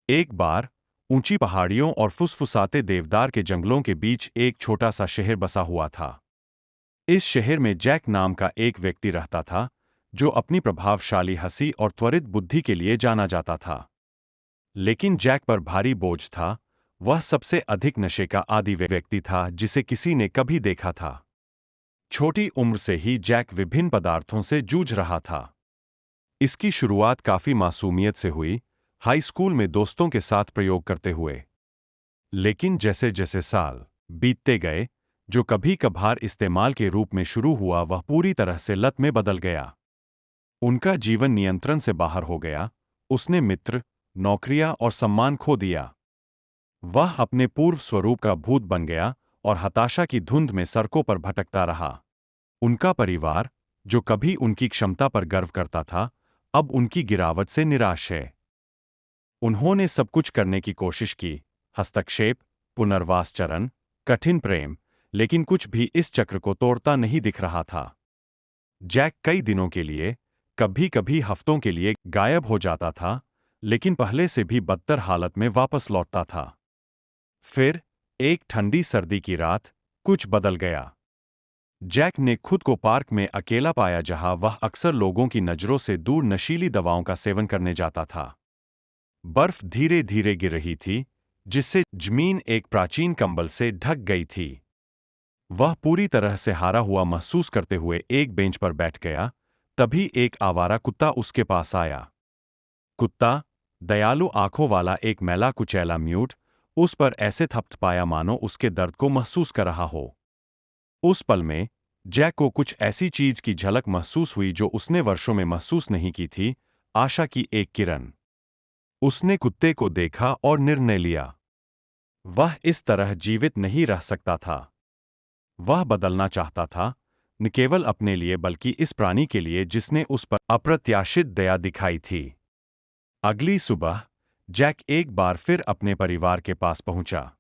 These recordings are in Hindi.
एक बार ऊंची पहाड़ियों और फुसफुसाते देवदार के जंगलों के बीच एक छोटा सा शहर बसा हुआ था। इस शहर में जैक नाम का एक व्यक्ति रहता था, जो अपनी प्रभावशाली हंसी और त्वरित बुद्धि के लिए जाना जाता था। लेकिन जैक पर भारी बोझ था। वह सबसे अधिक नशे का आदी व्यक्ति था जिसे किसी ने कभी देखा था। छोटी उम्र से ही जैक विभिन्न पदार्थों से जूझ रहा था। इसकी शुरुआत काफी मासूमियत से हुई, हाई स्कूल में दोस्तों के साथ प्रयोग करते हुए। लेकिन जैसे जैसे साल बीतते गए, जो कभी कभार इस्तेमाल के रूप में शुरू हुआ वह पूरी तरह से लत में बदल गया। उनका जीवन नियंत्रण से बाहर हो गया। उसने मित्र, नौकरियां और सम्मान खो दिया। वह अपने पूर्व स्वरूप का भूत बन गया और हताशा की धुंध में सड़कों पर भटकता रहा। उनका परिवार, जो कभी उनकी क्षमता पर गर्व करता था, अब उनकी गिरावट से निराश है। उन्होंने सब कुछ करने की कोशिश की, हस्तक्षेप, पुनर्वास चरण, कठिन प्रेम, लेकिन कुछ भी इस चक्र को तोड़ता नहीं दिख रहा था। जैक कई दिनों के लिए, कभी कभी हफ्तों के लिए गायब हो जाता था, लेकिन पहले से भी बदतर हालत में वापस लौटता था। फिर एक ठंडी सर्दी की रात कुछ बदल गया। जैक ने खुद को पार्क में अकेला पाया जहां वह अक्सर लोगों की नजरों से दूर नशीली दवाओं का सेवन करने जाता था। बर्फ धीरे धीरे गिर रही थी, जिससे जमीन एक प्राचीन कंबल से ढक गई थी। वह पूरी तरह से हारा हुआ महसूस करते हुए एक बेंच पर बैठ गया। तभी एक आवारा कुत्ता उसके पास आया। कुत्ता, दयालु आंखों वाला एक मैला कुचैला म्यूट, उस पर ऐसे थपथपाया मानो उसके दर्द को महसूस कर रहा हो। उस पल में जैक को कुछ ऐसी चीज की झलक महसूस हुई जो उसने वर्षों में महसूस नहीं की थी, आशा की एक किरण। उसने कुत्ते को देखा और निर्णय लिया। वह इस तरह जीवित नहीं रह सकता था। वह बदलना चाहता था, न केवल अपने लिए बल्कि इस प्राणी के लिए जिसने उस पर अप्रत्याशित दया दिखाई थी। अगली सुबह जैक एक बार फिर अपने परिवार के पास पहुंचा।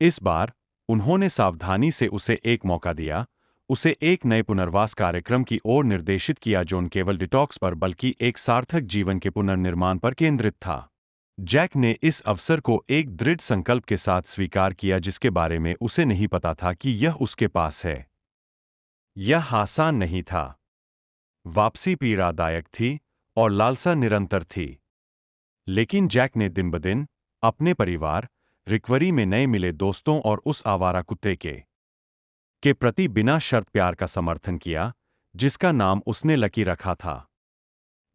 इस बार उन्होंने सावधानी से उसे एक मौका दिया, उसे एक नए पुनर्वास कार्यक्रम की ओर निर्देशित किया जो न केवल डिटॉक्स पर बल्कि एक सार्थक जीवन के पुनर्निर्माण पर केंद्रित था। जैक ने इस अवसर को एक दृढ़ संकल्प के साथ स्वीकार किया जिसके बारे में उसे नहीं पता था कि यह उसके पास है। यह आसान नहीं था। वापसी पीड़ादायक थी और लालसा निरंतर थी। लेकिन जैक ने दिन ब दिन अपने परिवार, रिकवरी में नए मिले दोस्तों और उस आवारा कुत्ते के प्रति बिना शर्त प्यार का समर्थन किया, जिसका नाम उसने लकी रखा था।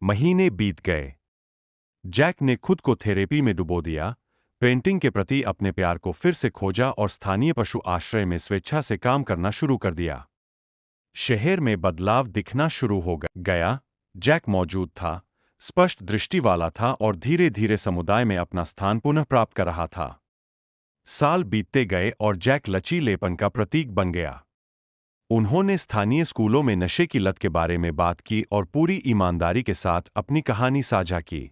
महीने बीत गए। जैक ने खुद को थेरेपी में डुबो दिया, पेंटिंग के प्रति अपने प्यार को फिर से खोजा और स्थानीय पशु आश्रय में स्वेच्छा से काम करना शुरू कर दिया। शहर में बदलाव दिखना शुरू हो गया। जैक मौजूद था, स्पष्ट दृष्टि वाला था और धीरे धीरे समुदाय में अपना स्थान पुनः प्राप्त कर रहा था। साल बीतते गए और जैक लचीलेपन का प्रतीक बन गया। उन्होंने स्थानीय स्कूलों में नशे की लत के बारे में बात की और पूरी ईमानदारी के साथ अपनी कहानी साझा की।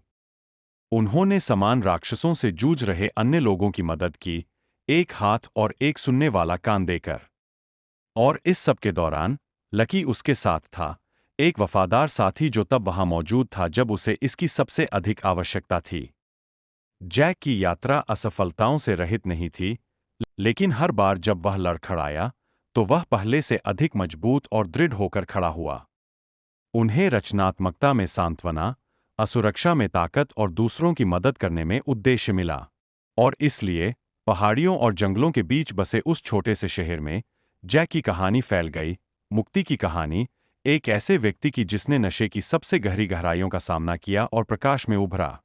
उन्होंने समान राक्षसों से जूझ रहे अन्य लोगों की मदद की, एक हाथ और एक सुनने वाला कान देकर। और इस सब के दौरान लकी उसके साथ था, एक वफादार साथी जो तब वहां मौजूद था जब उसे इसकी सबसे अधिक आवश्यकता थी। जैक की यात्रा असफलताओं से रहित नहीं थी, लेकिन हर बार जब वह लड़खड़ाया, तो वह पहले से अधिक मजबूत और दृढ़ होकर खड़ा हुआ। उन्हें रचनात्मकता में सांत्वना, असुरक्षा में ताकत और दूसरों की मदद करने में उद्देश्य मिला। और इसलिए पहाड़ियों और जंगलों के बीच बसे उस छोटे से शहर में जैक की कहानी फैल गई, मुक्ति की कहानी, एक ऐसे व्यक्ति की जिसने नशे की सबसे गहरी गहराइयों का सामना किया और प्रकाश में उभरा।